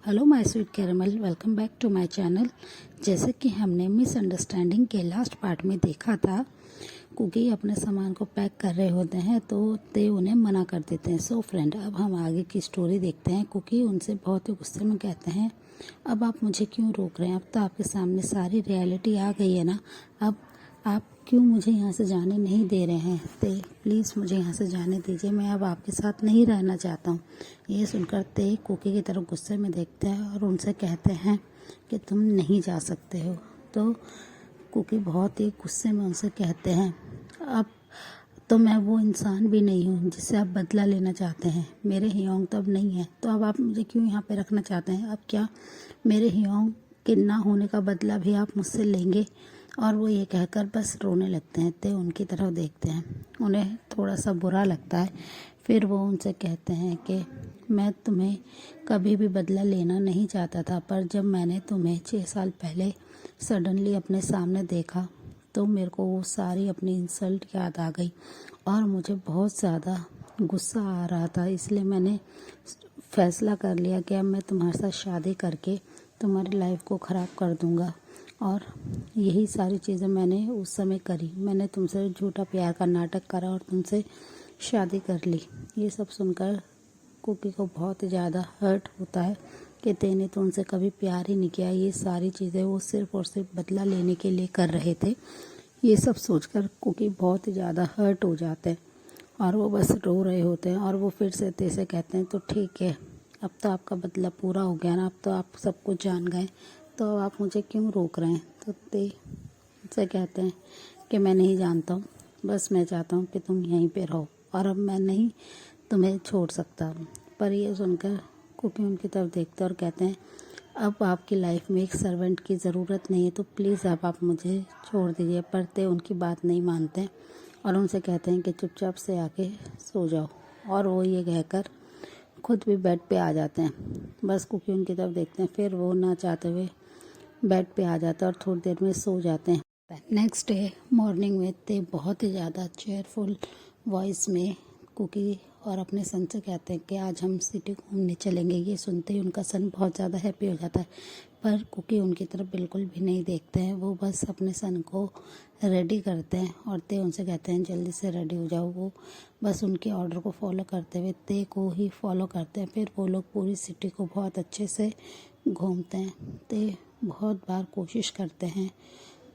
Hello my sweet caramel, welcome back to my channel. जैसे कि हमने मिसअंडरस्टैंडिंग के लास्ट पार्ट में देखा था, कुकी अपने सामान को पैक कर रहे होते हैं तो ते उन्हें मना कर देते हैं। सो फ्रेंड, अब हम आगे की स्टोरी देखते हैं। कुकी उनसे बहुत ही गुस्से में कहते हैं, अब आप मुझे क्यों रोक रहे हैं? अब तो आपके सामने सारी रियलिटी आ गई है ना। अब आप क्यों मुझे यहाँ से जाने नहीं दे रहे हैं? ते प्लीज़ मुझे यहाँ से जाने दीजिए, मैं अब आपके साथ नहीं रहना चाहता हूँ। ये सुनकर ते कुकी की तरफ गुस्से में देखते हैं और उनसे कहते हैं कि तुम नहीं जा सकते हो। तो कुकी बहुत ही गुस्से में उनसे कहते हैं, अब तो मैं वो इंसान भी नहीं हूँ जिससे आप बदला लेना चाहते हैं। मेरे हियोंग तो अब नहीं है, तो अब आप मुझे क्यों यहाँ पे रखना चाहते हैं? अब क्या मेरे हियोंग के ना होने का बदला भी आप मुझसे लेंगे? और वो ये कहकर बस रोने लगते हैं। ते उनकी तरफ देखते हैं, उन्हें थोड़ा सा बुरा लगता है। फिर वो उनसे कहते हैं कि मैं तुम्हें कभी भी बदला लेना नहीं चाहता था, पर जब मैंने तुम्हें 6 साल पहले सडनली अपने सामने देखा तो मेरे को वो सारी अपनी इंसल्ट याद आ गई और मुझे बहुत ज़्यादा गुस्सा आ रहा था। इसलिए मैंने फैसला कर लिया कि अब मैं तुम्हारे साथ शादी करके तुम्हारी लाइफ को ख़राब कर दूंगा। और यही सारी चीज़ें मैंने उस समय करी। मैंने तुमसे झूठा प्यार का नाटक करा और तुमसे शादी कर ली। ये सब सुनकर कुकी को बहुत ज़्यादा हर्ट होता है कि तेने तो उनसे कभी प्यार ही नहीं किया। ये सारी चीज़ें वो सिर्फ़ और सिर्फ बदला लेने के लिए कर रहे थे। ये सब सोचकर कुकी बहुत ज़्यादा हर्ट हो जाते हैं और वो बस रो रहे होते हैं। और वो फिर से ते से कहते हैं, तो ठीक है, अब तो आपका बदला पूरा हो गया ना, अब तो आप सब कुछ जान गए, तो आप मुझे क्यों रोक रहे हैं? तो ते से कहते हैं कि मैं नहीं जानता हूँ, बस मैं चाहता हूँ कि तुम यहीं पे रहो और अब मैं नहीं तुम्हें छोड़ सकता। पर ये सुनकर कुकी उनकी तरफ देखते और कहते हैं, अब आपकी लाइफ में एक सर्वेंट की ज़रूरत नहीं है, तो प्लीज़ अब आप मुझे छोड़ दीजिए। पर ते उनकी बात नहीं मानते और उनसे कहते हैं कि चुपचाप से आके सो जाओ। और वो ये कहकर खुद भी बेड पे आ जाते हैं। बस कुकी उनकी तरफ देखते हैं, फिर वो ना चाहते हुए बेड पे आ जाते हैं और थोड़ी देर में सो जाते हैं। नेक्स्ट डे मॉर्निंग में ते बहुत ही ज़्यादा चेयरफुल वॉइस में कुकी और अपने सन से कहते हैं कि आज हम सिटी घूमने चलेंगे। ये सुनते ही उनका सन बहुत ज़्यादा हैप्पी हो जाता है, पर कुकी उनकी तरफ बिल्कुल भी नहीं देखते हैं। वो बस अपने सन को रेडी करते हैं और ते उनसे कहते हैं जल्दी से रेडी हो जाओ। वो बस उनके ऑर्डर को फॉलो करते हुए ते को ही फॉलो करते हैं। फिर वो लोग पूरी सिटी को बहुत अच्छे से घूमते हैं। ते बहुत बार कोशिश करते हैं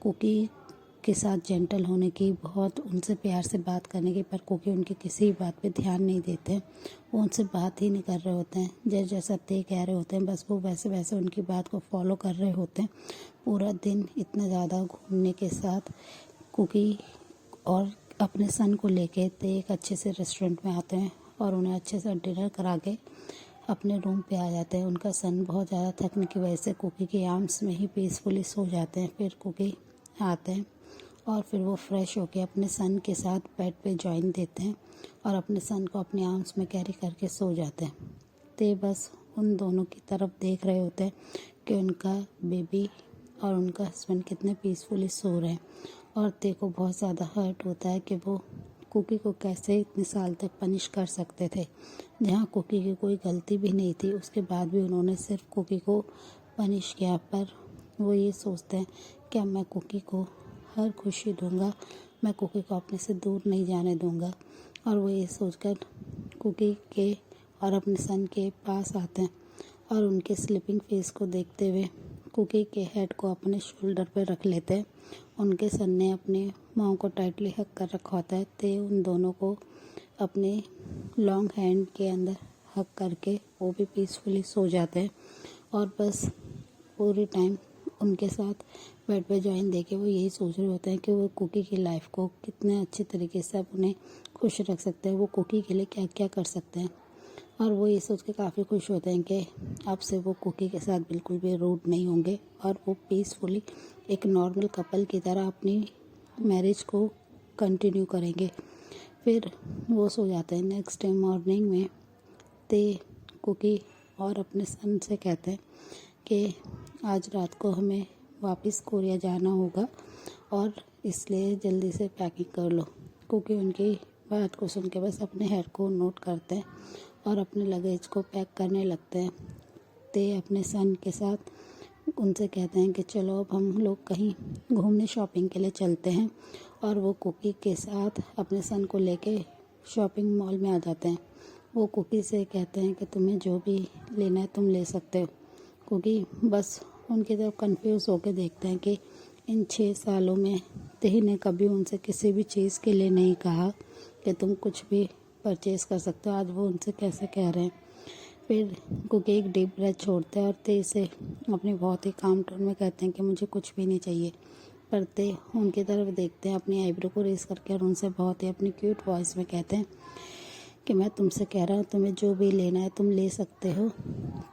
कुकी के साथ जेंटल होने की, बहुत उनसे प्यार से बात करने की, पर कुकी उनकी किसी भी बात पे ध्यान नहीं देते। वो उनसे बात ही नहीं कर रहे होते हैं। जैसा ते कह रहे होते हैं बस वो वैसे वैसे उनकी बात को फॉलो कर रहे होते हैं। पूरा दिन इतना ज़्यादा घूमने के साथ कुकी और अपने सन को लेके ते एक अच्छे से रेस्टोरेंट में आते हैं और उन्हें अच्छे से डिनर करा के अपने रूम पे आ जाते हैं। उनका सन बहुत ज़्यादा थकने की वजह से कुकी के आर्म्स में ही पीसफुली सो जाते हैं। फिर कुकी आते हैं और फिर वो फ्रेश होके अपने सन के साथ बेड पे जॉइन देते हैं और अपने सन को अपने आर्म्स में कैरी करके सो जाते हैं। ते बस उन दोनों की तरफ देख रहे होते हैं कि उनका बेबी और उनका हस्बैंड कितने पीसफुली सो रहे हैं। और ते को बहुत ज़्यादा हर्ट होता है कि वो कुकी को कैसे इतने साल तक पनिश कर सकते थे, जहाँ कुकी की कोई गलती भी नहीं थी। उसके बाद भी उन्होंने सिर्फ कुकी को पनिश किया। पर वो ये सोचते हैं कि अब मैं कुकी को हर खुशी दूंगा, मैं कुकी को अपने से दूर नहीं जाने दूंगा। और वो ये सोचकर कुकी के और अपने सन के पास आते हैं और उनके स्लीपिंग फेस को देखते हुए कुकी के हेड को अपने शोल्डर पर रख लेते हैं। उनके सन ने अपने माँ को टाइटली हक कर रखा होता है। ते उन दोनों को अपने लॉन्ग हैंड के अंदर हक करके वो भी पीसफुली सो जाते हैं। और बस पूरी टाइम उनके साथ बेड पे जॉइन देके वो यही सोच रहे होते हैं कि वो कुकी की लाइफ को कितने अच्छे तरीके से अब उन्हें खुश रख सकते हैं, वो कुकी के लिए क्या क्या कर सकते हैं। और वो ये सोच के काफ़ी खुश होते हैं कि अब से वो कुकी के साथ बिल्कुल भी रूड नहीं होंगे और वो पीसफुली एक नॉर्मल कपल की तरह अपनी मैरिज को कंटिन्यू करेंगे। फिर वो सो जाते हैं। नेक्स्ट डे मॉर्निंग में ते कुकी और अपने सन से कहते हैं कि आज रात को हमें वापस कोरिया जाना होगा और इसलिए जल्दी से पैकिंग कर लो। कुकी उनकी बात को सुन के बस अपने हेड को नोट करते हैं और अपने लगेज को पैक करने लगते हैं। ते अपने सन के साथ उनसे कहते हैं कि चलो अब हम लोग कहीं घूमने शॉपिंग के लिए चलते हैं, और वो कुकी के साथ अपने सन को लेके शॉपिंग मॉल में आ जाते हैं। वो कुकी से कहते हैं कि तुम्हें जो भी लेना है तुम ले सकते हो। कुकी बस उनकी तरफ कंफ्यूज होकर देखते हैं कि इन 6 सालों में तेही ने कभी उनसे किसी भी चीज़ के लिए नहीं कहा कि तुम कुछ भी परचेज़ कर सकते हो। आज वो उनसे कैसे कह रहे हैं। फिर कुकी एक डीप ब्रेथ छोड़ते हैं और ते से अपनी बहुत ही काम टोन में कहते हैं कि मुझे कुछ भी नहीं चाहिए। पर ते उनकी तरफ देखते हैं अपनी आईब्रो को रेस करके, और उनसे बहुत ही अपनी क्यूट वॉइस में कहते हैं कि मैं तुमसे कह रहा हूँ तुम्हें जो भी लेना है तुम ले सकते हो,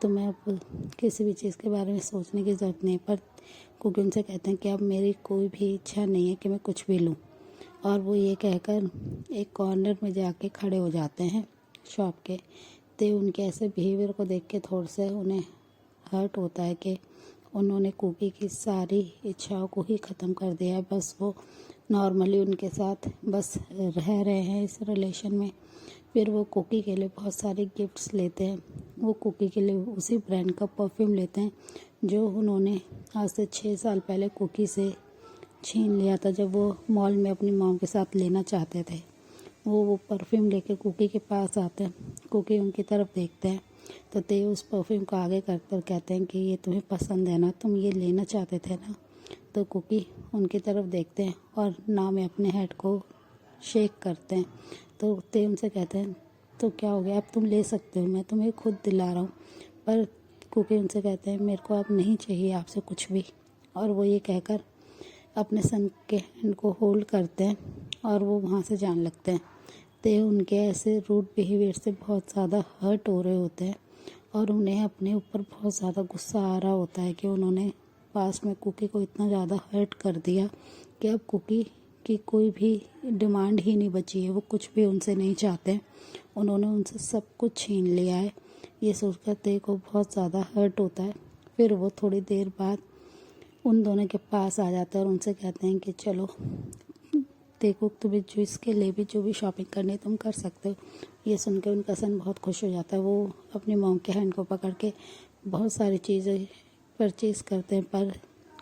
तुम्हें अब किसी भी चीज़ के बारे में सोचने की ज़रूरत नहीं। पर कुकी उनसे कहते हैं कि अब मेरी कोई भी इच्छा नहीं है कि मैं कुछ भी लूँ। और वो ये कहकर एक कॉर्नर में जाके खड़े हो जाते हैं शॉप के। ते उनके ऐसे बिहेवियर को देख के थोड़ा सा उन्हें हर्ट होता है कि उन्होंने कुकी की सारी इच्छाओं को ही ख़त्म कर दिया है। बस वो नॉर्मली उनके साथ बस रह रहे हैं इस रिलेशन में। फिर वो कुकी के लिए बहुत सारे गिफ्ट्स लेते हैं। वो कुकी के लिए उसी ब्रांड का परफ्यूम लेते हैं जो उन्होंने आज से 6 साल पहले कुकी से छीन लिया था, जब वो मॉल में अपनी मॉम के साथ लेना चाहते थे। वो परफ्यूम लेके कुकी के पास आते हैं। कुकी उनकी तरफ देखते हैं तो ते उस परफ्यूम को आगे करकर कहते हैं कि ये तुम्हें पसंद है ना, तुम ये लेना चाहते थे ना। तो कुकी उनकी तरफ देखते हैं और ना में अपने हेड को शेक करते हैं। तो ते उनसे कहते हैं तो क्या हो गया, अब तुम ले सकते हो, मैं तुम्हें खुद दिला रहा हूँ। पर कुकी उनसे कहते हैं मेरे को अब नहीं चाहिए आपसे कुछ भी। और वो ये कहकर अपने सन के हैंड को होल्ड करते हैं और वो वहाँ से जाने लगते हैं। ते उनके ऐसे रूड बिहेवियर से बहुत ज़्यादा हर्ट हो रहे होते हैं और उन्हें अपने ऊपर बहुत ज़्यादा गुस्सा आ रहा होता है कि उन्होंने पास में कुकी को इतना ज़्यादा हर्ट कर दिया कि अब कुकी की कोई भी डिमांड ही नहीं बची है। वो कुछ भी उनसे नहीं चाहते, उन्होंने उनसे सब कुछ छीन लिया है। ये सोचकर ते को बहुत ज़्यादा हर्ट होता है। फिर वो थोड़ी देर बाद उन दोनों के पास आ जाता है और उनसे कहते हैं कि चलो देखो, तुम्हें जो इसके लिए भी जो भी शॉपिंग करनी है तुम कर सकते हो। ये सुन के उनका सन बहुत खुश हो जाता है। वो अपनी मॉम के हैंड को पकड़ के बहुत सारी चीज़ें परचेज़ करते हैं, पर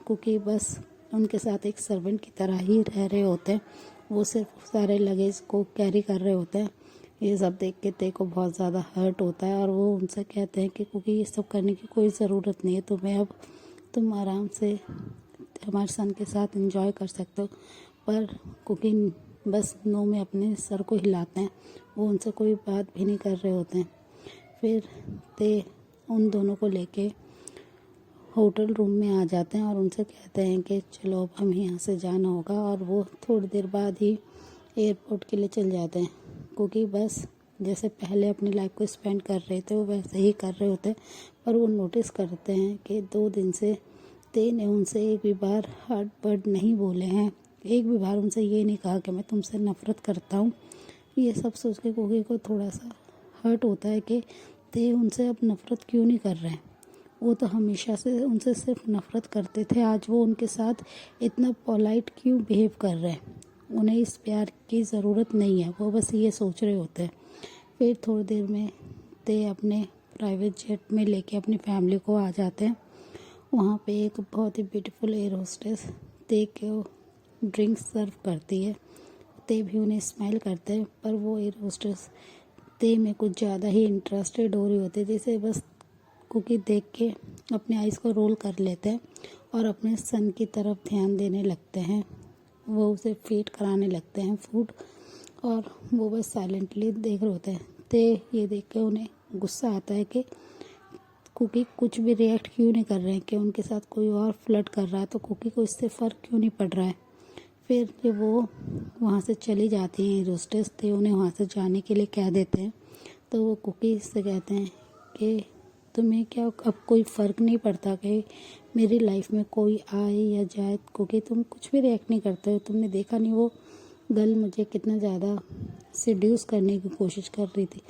कुकी बस उनके साथ एक सर्वेंट की तरह ही रह रहे होते हैं। वो सिर्फ सारे लगेज को कैरी कर रहे होते हैं। ये सब देख के ते को बहुत ज़्यादा हर्ट होता है और वो उनसे कहते हैं कि कुकी ये सब करने की कोई ज़रूरत नहीं है तुम्हें, अब तुम आराम से हमारे सन के साथ एंजॉय कर सकते हो। पर कुकी बस नो में अपने सर को हिलाते हैं, वो उनसे कोई बात भी नहीं कर रहे होते हैं। फिर ते उन दोनों को लेके होटल रूम में आ जाते हैं और उनसे कहते हैं कि चलो अब हमें यहाँ से जाना होगा, और वो थोड़ी देर बाद ही एयरपोर्ट के लिए चल जाते हैं। क्योंकि बस जैसे पहले अपनी लाइफ को स्पेंड कर रहे थे वो वैसे ही कर रहे होते हैं। पर वो नोटिस करते हैं कि 2 दिन से ते ने उनसे एक भी बार हार्ड वर्ड नहीं बोले हैं, एक भी बार उनसे ये नहीं कहा कि मैं तुमसे नफ़रत करता हूँ। ये सब सोच के कुकी को थोड़ा सा हर्ट होता है कि ते उनसे अब नफ़रत क्यों नहीं कर रहे हैं। वो तो हमेशा से उनसे सिर्फ नफ़रत करते थे, आज वो उनके साथ इतना पोलाइट क्यों बिहेव कर रहे हैं। उन्हें इस प्यार की ज़रूरत नहीं है, वो बस ये सोच रहे होते हैं। फिर थोड़ी देर में ते अपने प्राइवेट जेट में लेके अपनी फैमिली को आ जाते हैं। वहाँ पे एक बहुत ही ब्यूटीफुल एयर होस्टेस ते को ड्रिंक्स सर्व करती है। ते भी उन्हें स्माइल करते हैं, पर वो एयर होस्टेस ते में कुछ ज़्यादा ही इंटरेस्टेड हो रही होती है, जैसे बस कुकी देख के अपने आइज़ को रोल कर लेते हैं और अपने सन की तरफ ध्यान देने लगते हैं। वो उसे फीड कराने लगते हैं फूड, और वो बस साइलेंटली देख रहे होते हैं। ते ये देख के उन्हें गुस्सा आता है कि कुकी कुछ भी रिएक्ट क्यों नहीं कर रहे हैं, कि उनके साथ कोई और फ्लर्ट कर रहा है तो कुकी को इससे फ़र्क क्यों नहीं पड़ रहा है। फिर जब वो वहाँ से चली जाती हैं होस्टेस, ते उन्हें वहाँ से जाने के लिए कह देते हैं। तो वो कुकी से कहते हैं कि तुम्हें क्या अब कोई फ़र्क नहीं पड़ता कि मेरी लाइफ में कोई आए या जाए, क्योंकि तुम कुछ भी रिएक्ट नहीं करते हो। तुमने देखा नहीं वो गर्ल मुझे कितना ज़्यादा सेड्यूस करने की कोशिश कर रही थी।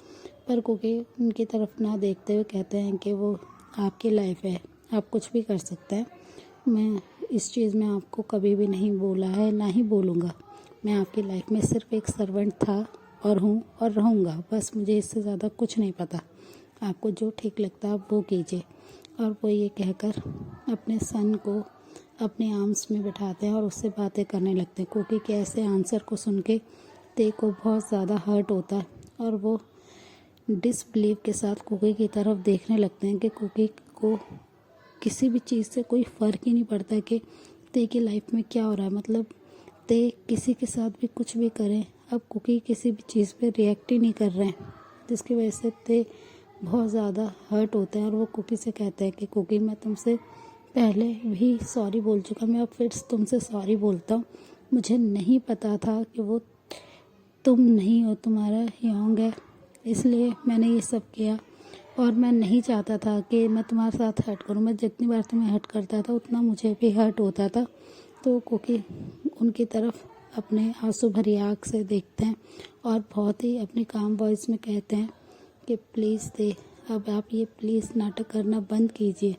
पर क्योंकि उनकी तरफ ना देखते हुए कहते हैं कि वो आपकी लाइफ है, आप कुछ भी कर सकते हैं। मैं इस चीज़ में आपको कभी भी नहीं बोला है, ना ही बोलूँगा। मैं आपकी लाइफ में सिर्फ एक सर्वेंट था और हूँ और रहूँगा, बस मुझे इससे ज़्यादा कुछ नहीं पता। आपको जो ठीक लगता है आप वो कीजिए। और वो ये कहकर अपने सन को अपने आर्म्स में बिठाते हैं और उससे बातें करने लगते हैं। कुकी के ऐसे आंसर को सुन के ते को बहुत ज़्यादा हर्ट होता है और वो डिसबिलीव के साथ कुकी की तरफ देखने लगते हैं कि कुकी को किसी भी चीज़ से कोई फ़र्क ही नहीं पड़ता कि ते की लाइफ में क्या हो रहा है। मतलब ते किसी के साथ भी कुछ भी करें, अब कुकी किसी भी चीज़ पे रिएक्ट ही नहीं कर रहे हैं, जिसकी वजह से ते बहुत ज़्यादा हर्ट होते हैं और वो कुकी से कहते हैं कि कुकी मैं तुमसे पहले भी सॉरी बोल चुका, मैं अब फिर तुमसे सॉरी बोलता हूँ। मुझे नहीं पता था कि वो तुम नहीं हो, तुम्हारा यॉन्ग है, इसलिए मैंने ये सब किया और मैं नहीं चाहता था कि मैं तुम्हारे साथ हर्ट करूँ। मैं जितनी बार तुम्हें हर्ट करता था उतना मुझे भी हर्ट होता था। तो कुकी उनकी तरफ अपने आंसू भरी आँख से देखते हैं और बहुत ही अपनी काम वॉइस में कहते हैं कि प्लीज़ दे, अब आप ये प्लीज़ नाटक करना बंद कीजिए।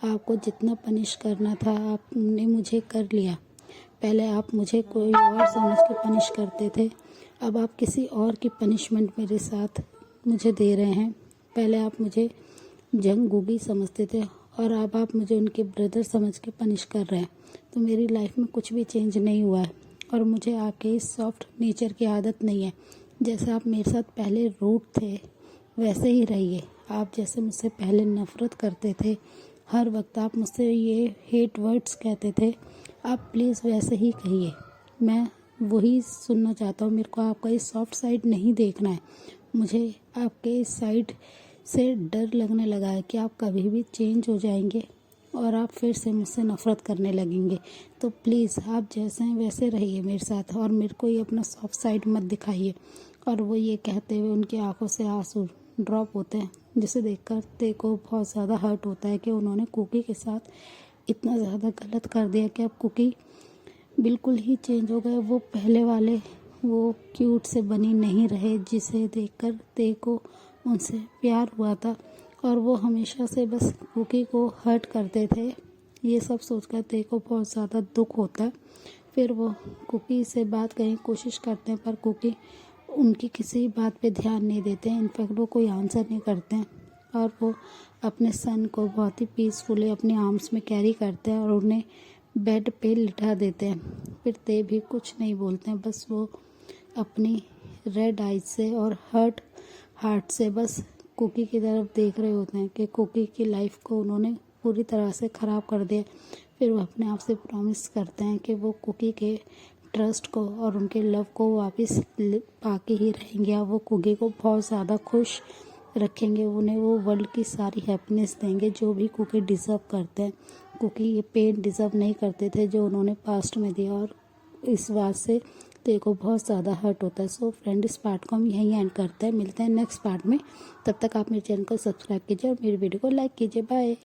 आपको जितना पनिश करना था आपने मुझे कर लिया। पहले आप मुझे कोई और समझ के पनिश करते थे, अब आप किसी और की पनिशमेंट मेरे साथ मुझे दे रहे हैं। पहले आप मुझे जंग गुगी समझते थे और अब आप मुझे उनके ब्रदर समझ के पनिश कर रहे हैं। तो मेरी लाइफ में कुछ भी चेंज नहीं हुआ है और मुझे आपके इस सॉफ्ट नेचर की आदत नहीं है। जैसे आप मेरे साथ पहले रूड थे वैसे ही रहिए। आप जैसे मुझसे पहले नफ़रत करते थे, हर वक्त आप मुझसे ये हेट वर्ड्स कहते थे, आप प्लीज़ वैसे ही कहिए। मैं वही सुनना चाहता हूँ। मेरे को आपका इस सॉफ्ट साइड नहीं देखना है। मुझे आपके इस साइड से डर लगने लगा है कि आप कभी भी चेंज हो जाएंगे और आप फिर से मुझसे नफ़रत करने लगेंगे। तो प्लीज़ आप जैसे हैं वैसे रहिए मेरे साथ और मेरे को ये अपना सॉफ्ट साइड मत दिखाइए। और वो ये कहते हुए उनकी आंखों से आंसू ड्रॉप होते हैं, जिसे देखकर ते को बहुत ज़्यादा हर्ट होता है कि उन्होंने कुकी के साथ इतना ज़्यादा गलत कर दिया कि अब कुकी बिल्कुल ही चेंज हो गए। वो पहले वाले वो क्यूट से बनी नहीं रहे जिसे देखकर ते को उनसे प्यार हुआ था और वो हमेशा से बस कुकी को हर्ट करते थे। ये सब सोचकर ते को बहुत ज़्यादा दुख होता है। फिर वो कुकी से बात करने की कोशिश करते हैं पर कुकी उनकी किसी बात पे ध्यान नहीं देते हैं। इनफैक्ट वो कोई आंसर नहीं करते हैं और वो अपने सन को बहुत ही पीसफुली अपने आर्म्स में कैरी करते हैं और उन्हें बेड पे लिटा देते हैं। फिर ते भी कुछ नहीं बोलते हैं, बस वो अपनी रेड आइज से और हर्ट हार्ट से बस कुकी की तरफ देख रहे होते हैं कि कुकी की लाइफ को उन्होंने पूरी तरह से ख़राब कर दिया। फिर वो अपने आप से प्रॉमिस करते हैं कि वो कुकी के ट्रस्ट को और उनके लव को वापस पाके ही रहेंगे। और वो कुकी को बहुत ज़्यादा खुश रखेंगे, उन्हें वो वर्ल्ड की सारी हैप्पीनेस देंगे जो भी कुकी डिज़र्व करते हैं। कुकी ये पेन डिज़र्व नहीं करते थे जो उन्होंने पास्ट में दिया और इस बात से ते को बहुत ज़्यादा हर्ट होता है। सो फ्रेंड, इस पार्ट को हम यहीं एंड करते हैं। मिलते हैं नेक्स्ट पार्ट में। तब तक आप मेरे चैनल को सब्सक्राइब कीजिए और मेरी वीडियो को लाइक कीजिए। बाय।